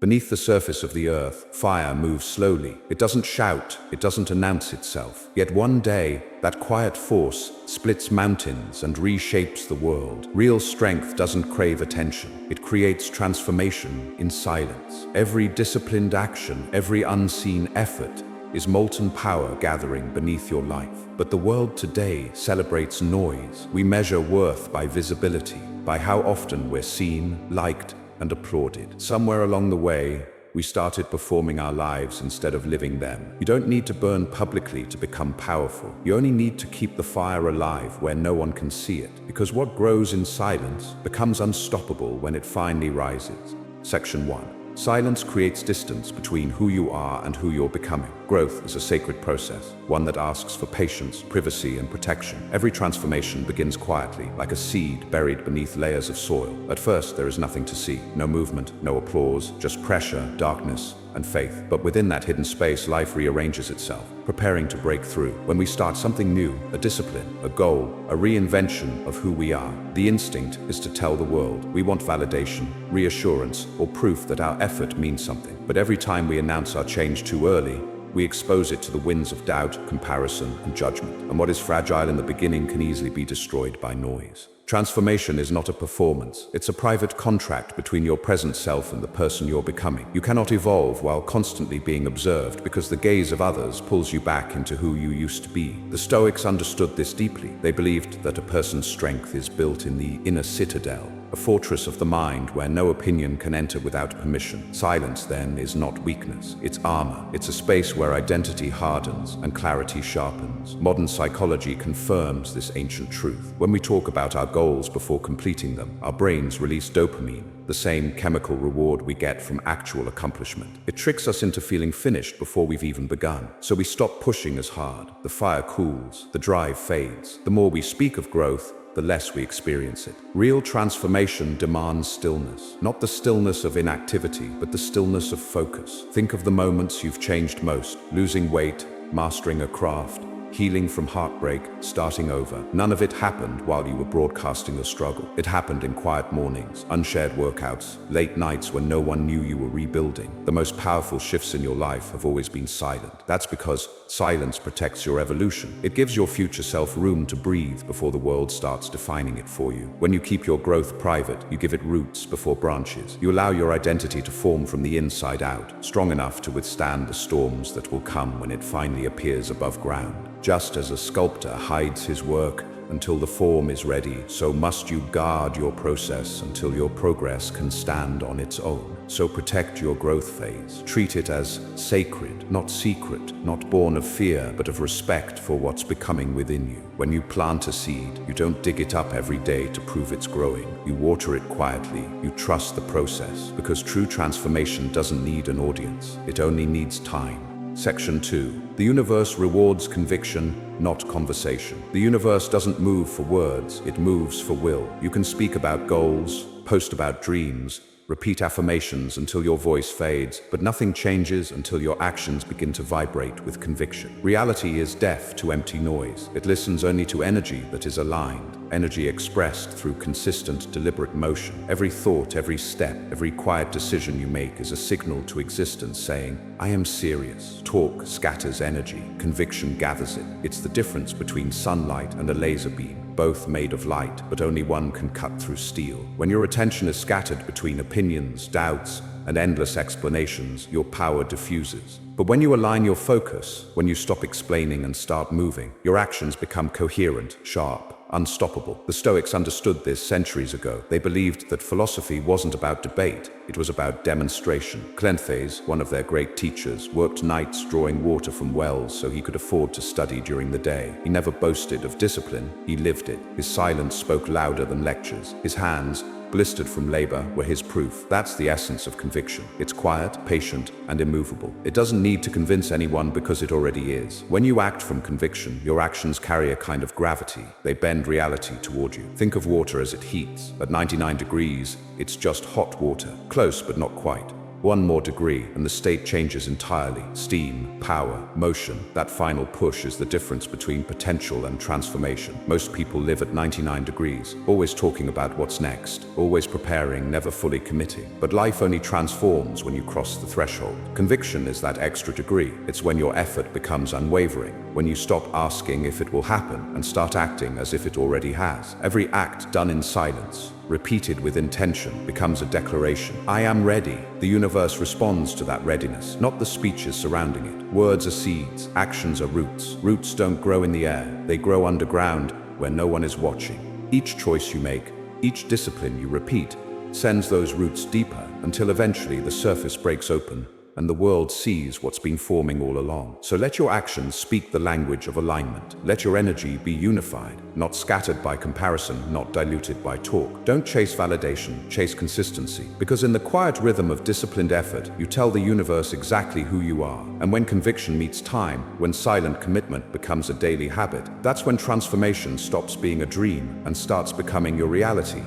Beneath the surface of the earth, fire moves slowly. It doesn't shout, it doesn't announce itself. Yet one day, that quiet force splits mountains and reshapes the world. Real strength doesn't crave attention. It creates transformation in silence. Every disciplined action, every unseen effort is molten power gathering beneath your life. But the world today celebrates noise. We measure worth by visibility, by how often we're seen, liked, and applauded. Somewhere along the way, we started performing our lives instead of living them. You don't need to burn publicly to become powerful. You only need to keep the fire alive where no one can see it. Because what grows in silence becomes unstoppable when it finally rises. Section 1. Silence creates distance between who you are and who you're becoming. Growth is a sacred process, one that asks for patience, privacy, and protection. Every transformation begins quietly, like a seed buried beneath layers of soil. At first, there is nothing to see. No movement, no applause, just pressure, darkness, and faith. But within that hidden space, life rearranges itself, preparing to break through. When we start something new, a discipline, a goal, a reinvention of who we are, the instinct is to tell the world. We want validation, reassurance, or proof that our effort means something. But every time we announce our change too early, we expose it to the winds of doubt, comparison, and judgment. And what is fragile in the beginning can easily be destroyed by noise. Transformation is not a performance. It's a private contract between your present self and the person you're becoming. You cannot evolve while constantly being observed because the gaze of others pulls you back into who you used to be. The Stoics understood this deeply. They believed that a person's strength is built in the inner citadel, a fortress of the mind where no opinion can enter without permission. Silence, then, is not weakness. It's armor. It's a space where identity hardens and clarity sharpens. Modern psychology confirms this ancient truth. When we talk about our goals before completing them, our brains release dopamine, the same chemical reward we get from actual accomplishment. It tricks us into feeling finished before we've even begun. So we stop pushing as hard. The fire cools, the drive fades. The more we speak of growth, the less we experience it. Real transformation demands stillness. Not the stillness of inactivity, but the stillness of focus. Think of the moments you've changed most: losing weight, mastering a craft, healing from heartbreak, starting over. None of it happened while you were broadcasting your struggle. It happened in quiet mornings, unshared workouts, late nights when no one knew you were rebuilding. The most powerful shifts in your life have always been silent. That's because silence protects your evolution. It gives your future self room to breathe before the world starts defining it for you. When you keep your growth private, you give it roots before branches. You allow your identity to form from the inside out, strong enough to withstand the storms that will come when it finally appears above ground. Just as a sculptor hides his work until the form is ready, so must you guard your process until your progress can stand on its own. So protect your growth phase. Treat it as sacred, not secret, not born of fear, but of respect for what's becoming within you. When you plant a seed, you don't dig it up every day to prove it's growing. You water it quietly. You trust the process, because true transformation doesn't need an audience. It only needs time. Section 2. The universe rewards conviction, not conversation. The universe doesn't move for words, it moves for will. You can speak about goals, post about dreams, repeat affirmations until your voice fades, but nothing changes until your actions begin to vibrate with conviction. Reality is deaf to empty noise. It listens only to energy that is aligned, energy expressed through consistent, deliberate motion. Every thought, every step, every quiet decision you make is a signal to existence saying, I am serious. Talk scatters energy, conviction gathers it. It's the difference between sunlight and a laser beam. Both made of light, but only one can cut through steel. When your attention is scattered between opinions, doubts, and endless explanations, your power diffuses. But when you align your focus, when you stop explaining and start moving, your actions become coherent, sharp, unstoppable. The Stoics understood this centuries ago. They believed that philosophy wasn't about debate, it was about demonstration. Cleanthes, one of their great teachers, worked nights drawing water from wells so he could afford to study during the day. He never boasted of discipline, he lived it. His silence spoke louder than lectures. His hands, blistered from labor, were his proof. That's the essence of conviction. It's quiet, patient, and immovable. It doesn't need to convince anyone because it already is. When you act from conviction, your actions carry a kind of gravity. They bend reality toward you. Think of water as it heats. At 99 degrees, it's just hot water. Close, but not quite. One more degree, and the state changes entirely. Steam, power, motion. That final push is the difference between potential and transformation. Most people live at 99 degrees, always talking about what's next, always preparing, never fully committing. But life only transforms when you cross the threshold. Conviction is that extra degree. It's when your effort becomes unwavering, when you stop asking if it will happen and start acting as if it already has. Every act done in silence, repeated with intention, becomes a declaration. I am ready. The universe responds to that readiness, not the speeches surrounding it. Words are seeds, actions are roots. Roots don't grow in the air, they grow underground where no one is watching. Each choice you make, each discipline you repeat, sends those roots deeper until eventually the surface breaks open and the world sees what's been forming all along. So let your actions speak the language of alignment. Let your energy be unified, not scattered by comparison, not diluted by talk. Don't chase validation, chase consistency. Because in the quiet rhythm of disciplined effort, you tell the universe exactly who you are. And when conviction meets time, when silent commitment becomes a daily habit, that's when transformation stops being a dream and starts becoming your reality.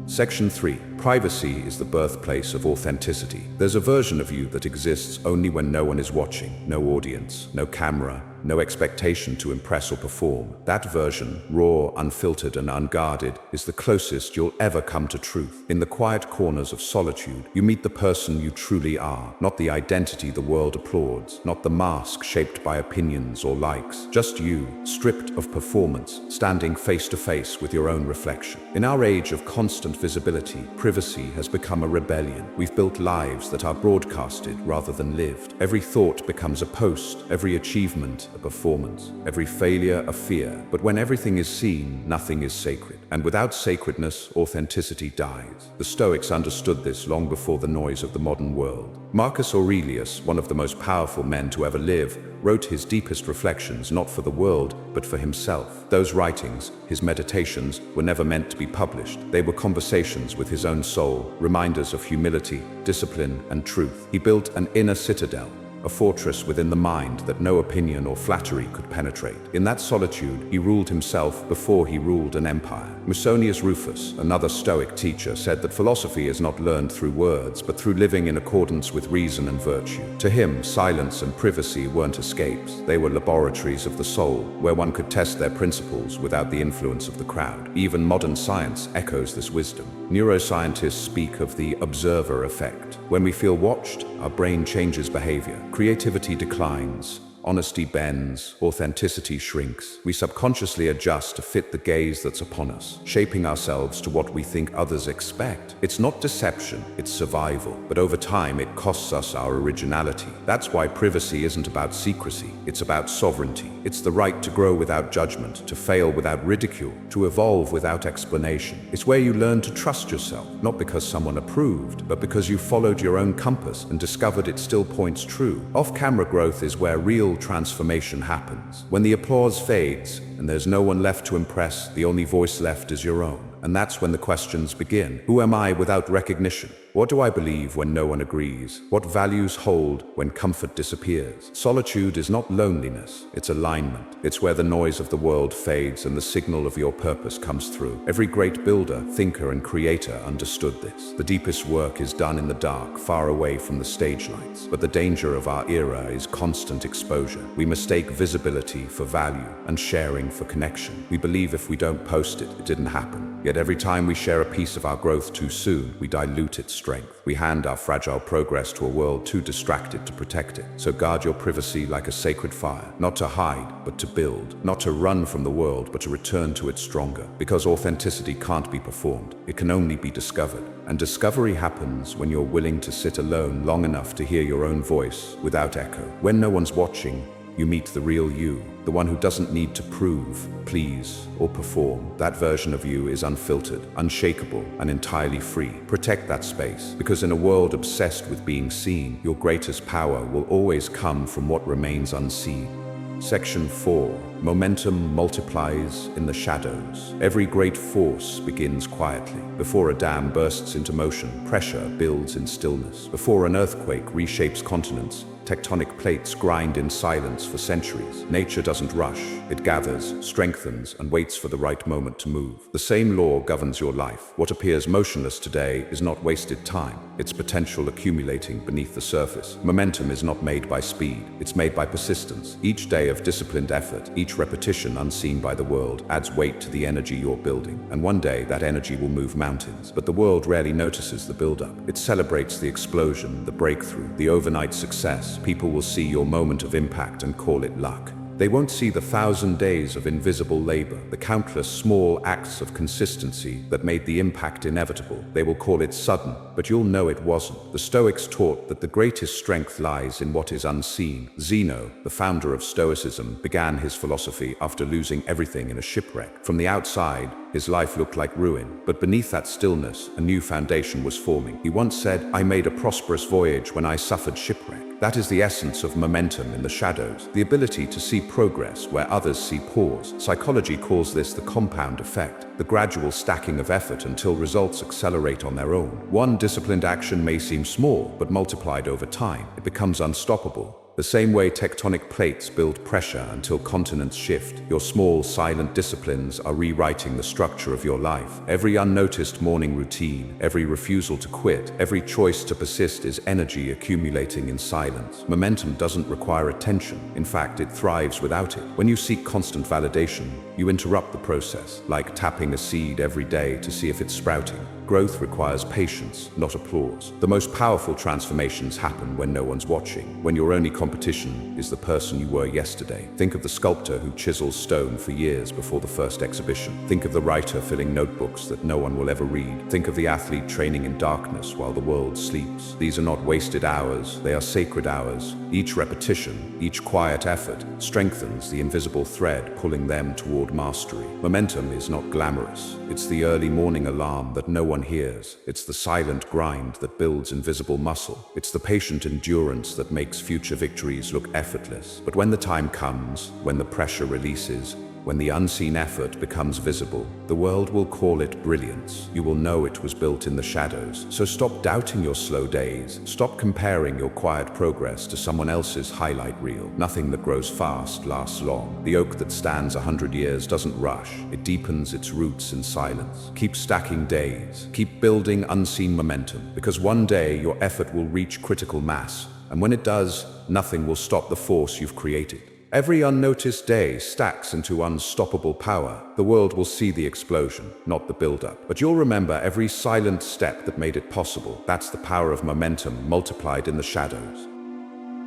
Section 3. Privacy is the birthplace of authenticity. There's a version of you that exists only when no one is watching, no audience, no camera, no expectation to impress or perform. That version, raw, unfiltered, and unguarded, is the closest you'll ever come to truth. In the quiet corners of solitude, you meet the person you truly are, not the identity the world applauds, not the mask shaped by opinions or likes. Just you, stripped of performance, standing face to face with your own reflection. In our age of constant visibility, privacy has become a rebellion. We've built lives that are broadcasted rather than lived. Every thought becomes a post, every achievement a performance, every failure a fear. But when everything is seen, nothing is sacred. And without sacredness, authenticity dies. The Stoics understood this long before the noise of the modern world. Marcus Aurelius, one of the most powerful men to ever live, wrote his deepest reflections not for the world, but for himself. Those writings, his meditations, were never meant to be published. They were conversations with his own soul, reminders of humility, discipline, and truth. He built an inner citadel, a fortress within the mind that no opinion or flattery could penetrate. In that solitude, he ruled himself before he ruled an empire. Musonius Rufus, another Stoic teacher, said that philosophy is not learned through words, but through living in accordance with reason and virtue. To him, silence and privacy weren't escapes. They were laboratories of the soul, where one could test their principles without the influence of the crowd. Even modern science echoes this wisdom. Neuroscientists speak of the observer effect. When we feel watched, our brain changes behavior. Creativity declines, honesty bends, authenticity shrinks. We subconsciously adjust to fit the gaze that's upon us, shaping ourselves to what we think others expect. It's not deception, it's survival. But over time, it costs us our originality. That's why privacy isn't about secrecy, it's about sovereignty. It's the right to grow without judgment, to fail without ridicule, to evolve without explanation. It's where you learn to trust yourself, not because someone approved, but because you followed your own compass and discovered it still points true. Off-camera growth is where real transformation happens. When the applause fades and there's no one left to impress, the only voice left is your own. And that's when the questions begin. Who am I without recognition? What do I believe when no one agrees? What values hold when comfort disappears? Solitude is not loneliness, it's alignment. It's where the noise of the world fades and the signal of your purpose comes through. Every great builder, thinker, and creator understood this. The deepest work is done in the dark, far away from the stage lights. But the danger of our era is constant exposure. We mistake visibility for value and sharing for connection. We believe if we don't post it, it didn't happen. Yet every time we share a piece of our growth too soon, we dilute its strength. We hand our fragile progress to a world too distracted to protect it. So guard your privacy like a sacred fire, not to hide, but to build, not to run from the world, but to return to it stronger. Because authenticity can't be performed, it can only be discovered. And discovery happens when you're willing to sit alone long enough to hear your own voice without echo. When no one's watching, you meet the real you, the one who doesn't need to prove, please, or perform. That version of you is unfiltered, unshakable, and entirely free. Protect that space, because in a world obsessed with being seen, your greatest power will always come from what remains unseen. Section 4. Momentum multiplies in the shadows. Every great force begins quietly. Before a dam bursts into motion, pressure builds in stillness. Before an earthquake reshapes continents, tectonic plates grind in silence for centuries. Nature doesn't rush. It gathers, strengthens, and waits for the right moment to move. The same law governs your life. What appears motionless today is not wasted time. It's potential accumulating beneath the surface. Momentum is not made by speed. It's made by persistence. Each day of disciplined effort, each repetition unseen by the world, adds weight to the energy you're building. And one day, that energy will move mountains. But the world rarely notices the buildup. It celebrates the explosion, the breakthrough, the overnight success. People will see your moment of impact and call it luck. They won't see the 1,000 days of invisible labor, the countless small acts of consistency that made the impact inevitable. They will call it sudden, but you'll know it wasn't. The Stoics taught that the greatest strength lies in what is unseen. Zeno, the founder of Stoicism, began his philosophy after losing everything in a shipwreck. From the outside, his life looked like ruin, but beneath that stillness, a new foundation was forming. He once said, "I made a prosperous voyage when I suffered shipwreck." That is the essence of momentum in the shadows, the ability to see progress where others see pause. Psychology calls this the compound effect, the gradual stacking of effort until results accelerate on their own. One disciplined action may seem small, but multiplied over time, it becomes unstoppable. The same way tectonic plates build pressure until continents shift, your small, silent disciplines are rewriting the structure of your life. Every unnoticed morning routine, every refusal to quit, every choice to persist is energy accumulating in silence. Momentum doesn't require attention. In fact, it thrives without it. When you seek constant validation, you interrupt the process, like tapping a seed every day to see if it's sprouting. Growth requires patience, not applause. The most powerful transformations happen when no one's watching, when your only competition is the person you were yesterday. Think of the sculptor who chisels stone for years before the first exhibition. Think of the writer filling notebooks that no one will ever read. Think of the athlete training in darkness while the world sleeps. These are not wasted hours, they are sacred hours. Each repetition, each quiet effort, strengthens the invisible thread pulling them toward mastery. Momentum is not glamorous. It's the early morning alarm that no one hears. It's the silent grind that builds invisible muscle. It's the patient endurance that makes future victories look effortless. But when the time comes, when the pressure releases, when the unseen effort becomes visible, the world will call it brilliance. You will know it was built in the shadows. So stop doubting your slow days. Stop comparing your quiet progress to someone else's highlight reel. Nothing that grows fast lasts long. The oak that stands 100 years doesn't rush. It deepens its roots in silence. Keep stacking days. Keep building unseen momentum, because one day your effort will reach critical mass. And when it does, nothing will stop the force you've created. Every unnoticed day stacks into unstoppable power. The world will see the explosion, not the buildup. But you'll remember every silent step that made it possible. That's the power of momentum multiplied in the shadows.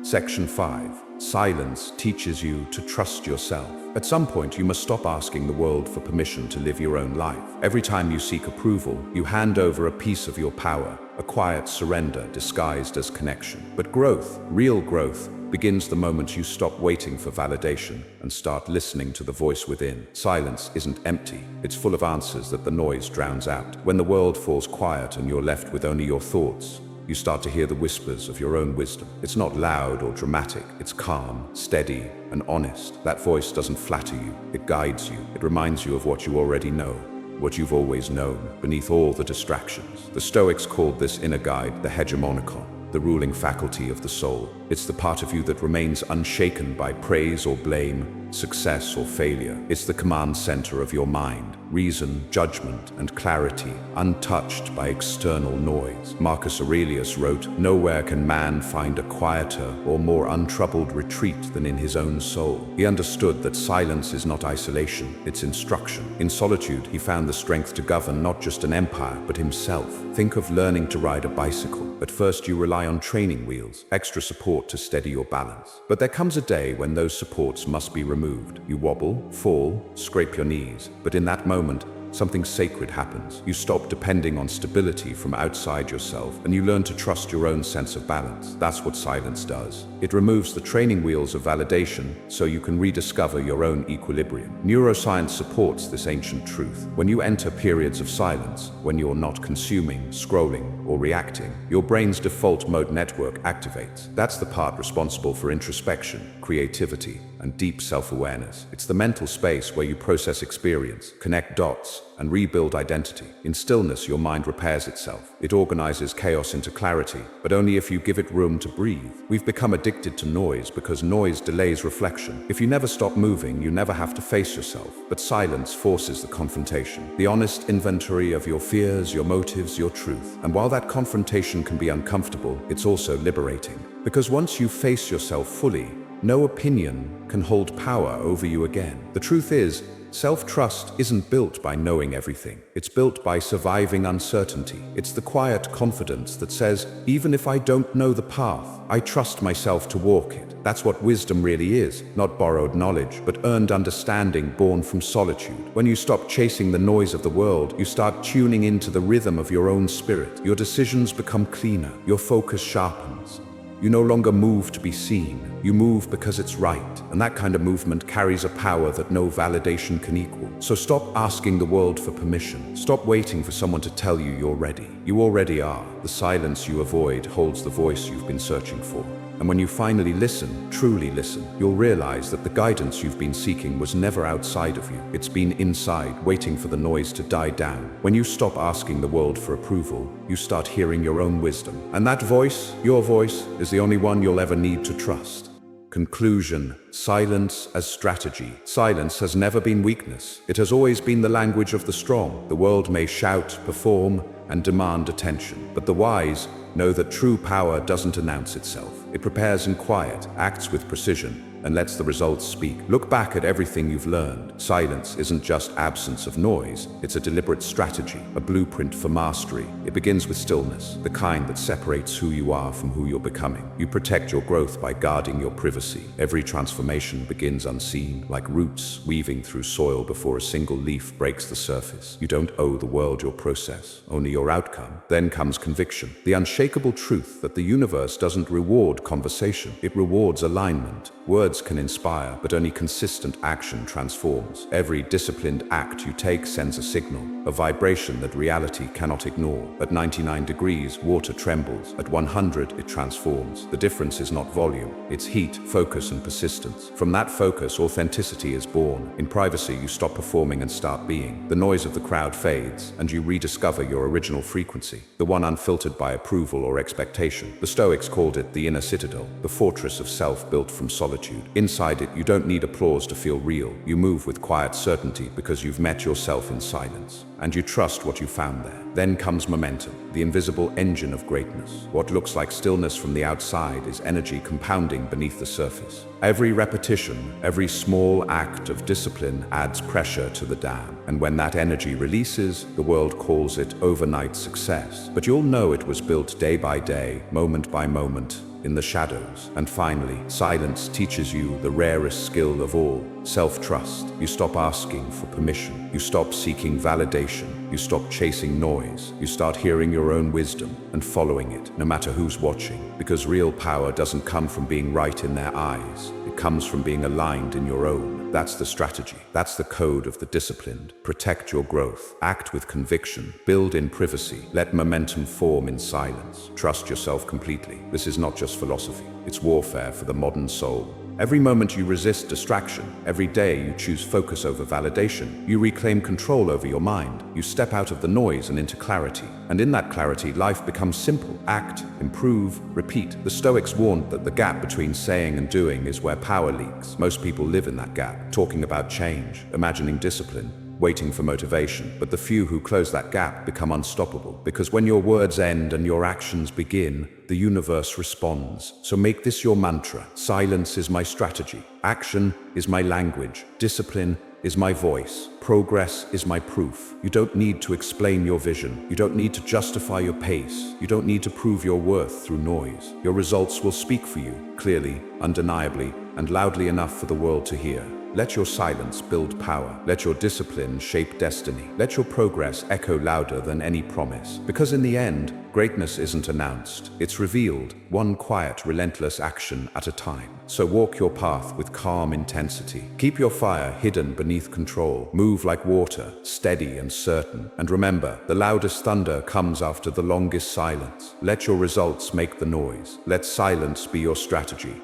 Section 5. Silence teaches you to trust yourself. At some point, you must stop asking the world for permission to live your own life. Every time you seek approval, you hand over a piece of your power, a quiet surrender disguised as connection. But growth, real growth, begins the moment you stop waiting for validation and start listening to the voice within. Silence isn't empty. It's full of answers that the noise drowns out. When the world falls quiet and you're left with only your thoughts, you start to hear the whispers of your own wisdom. It's not loud or dramatic. It's calm, steady, and honest. That voice doesn't flatter you. It guides you. It reminds you of what you already know, what you've always known, beneath all the distractions. The Stoics called this inner guide the hegemonikon, the ruling faculty of the soul. It's the part of you that remains unshaken by praise or blame, success or failure. It's the command center of your mind, reason, judgment, and clarity, untouched by external noise. Marcus Aurelius wrote, "Nowhere can man find a quieter or more untroubled retreat than in his own soul." He understood that silence is not isolation, it's instruction. In solitude, he found the strength to govern not just an empire, but himself. Think of learning to ride a bicycle. At first, you rely on training wheels, extra support to steady your balance. But there comes a day when those supports must be removed. You wobble, fall, scrape your knees, but in that moment, something sacred happens. You stop depending on stability from outside yourself, and you learn to trust your own sense of balance. That's what silence does. It removes the training wheels of validation so you can rediscover your own equilibrium. Neuroscience supports this ancient truth. When you enter periods of silence, when you're not consuming, scrolling, or reacting, your brain's default mode network activates. That's the part responsible for introspection, creativity, and deep self-awareness. It's the mental space where you process experience, connect dots, and rebuild identity. In stillness, your mind repairs itself. It organizes chaos into clarity, but only if you give it room to breathe. We've become addicted to noise because noise delays reflection. If you never stop moving, you never have to face yourself. But silence forces the confrontation, the honest inventory of your fears, your motives, your truth. And while that confrontation can be uncomfortable, it's also liberating. Because once you face yourself fully, no opinion can hold power over you again. The truth is, self-trust isn't built by knowing everything. It's built by surviving uncertainty. It's the quiet confidence that says, even if I don't know the path, I trust myself to walk it. That's what wisdom really is, not borrowed knowledge, but earned understanding born from solitude. When you stop chasing the noise of the world, you start tuning into the rhythm of your own spirit. Your decisions become cleaner, your focus sharpens. You no longer move to be seen, you move because it's right, and that kind of movement carries a power that no validation can equal. So stop asking the world for permission. Stop waiting for someone to tell you you're ready. You already are. The silence you avoid holds the voice you've been searching for. And when you finally listen, truly listen, you'll realize that the guidance you've been seeking was never outside of you. It's been inside, waiting for the noise to die down. When you stop asking the world for approval, you start hearing your own wisdom. And that voice, your voice, is the only one you'll ever need to trust. Conclusion: silence as strategy. Silence has never been weakness. It has always been the language of the strong. The world may shout, perform, and demand attention, but the wise know that true power doesn't announce itself. It prepares in quiet, acts with precision, and lets the results speak. Look back at everything you've learned. Silence isn't just absence of noise, it's a deliberate strategy, a blueprint for mastery. It begins with stillness, the kind that separates who you are from who you're becoming. You protect your growth by guarding your privacy. Every transformation begins unseen, like roots weaving through soil before a single leaf breaks the surface. You don't owe the world your process, only your outcome. Then comes conviction, the unshakable truth that the universe doesn't reward conversation, it rewards alignment. Words can inspire, but only consistent action transforms. Every disciplined act you take sends a signal, a vibration that reality cannot ignore. At 99 degrees, water trembles. At 100, it transforms. The difference is not volume, it's heat, focus, and persistence. From that focus, authenticity is born. In privacy, you stop performing and start being. The noise of the crowd fades, and you rediscover your original frequency, the one unfiltered by approval or expectation. The Stoics called it the inner citadel, the fortress of self built from solitude. Inside it, you don't need applause to feel real. You move with quiet certainty because you've met yourself in silence, and you trust what you found there. Then comes momentum, the invisible engine of greatness. What looks like stillness from the outside is energy compounding beneath the surface. Every repetition, every small act of discipline adds pressure to the dam. And when that energy releases, the world calls it overnight success. But you'll know it was built day by day, moment by moment, in the shadows. And finally, silence teaches you the rarest skill of all, self-trust. You stop asking for permission. You stop seeking validation. You stop chasing noise. You start hearing your own wisdom and following it, no matter who's watching. Because real power doesn't come from being right in their eyes. It comes from being aligned in your own. That's the strategy. That's the code of the disciplined. Protect your growth. Act with conviction. Build in privacy. Let momentum form in silence. Trust yourself completely. This is not just philosophy. It's warfare for the modern soul. Every moment you resist distraction, every day you choose focus over validation, you reclaim control over your mind. You step out of the noise and into clarity. And in that clarity, life becomes simple. Act, improve, repeat. The Stoics warned that the gap between saying and doing is where power leaks. Most people live in that gap, talking about change, imagining discipline, waiting for motivation. But the few who close that gap become unstoppable. Because when your words end and your actions begin, the universe responds. So make this your mantra. Silence is my strategy. Action is my language. Discipline is my voice. Progress is my proof. You don't need to explain your vision. You don't need to justify your pace. You don't need to prove your worth through noise. Your results will speak for you, clearly, undeniably, and loudly enough for the world to hear. Let your silence build power. Let your discipline shape destiny. Let your progress echo louder than any promise. Because in the end, greatness isn't announced. It's revealed, one quiet, relentless action at a time. So walk your path with calm intensity. Keep your fire hidden beneath control. Move like water, steady and certain. And remember, the loudest thunder comes after the longest silence. Let your results make the noise. Let silence be your strategy.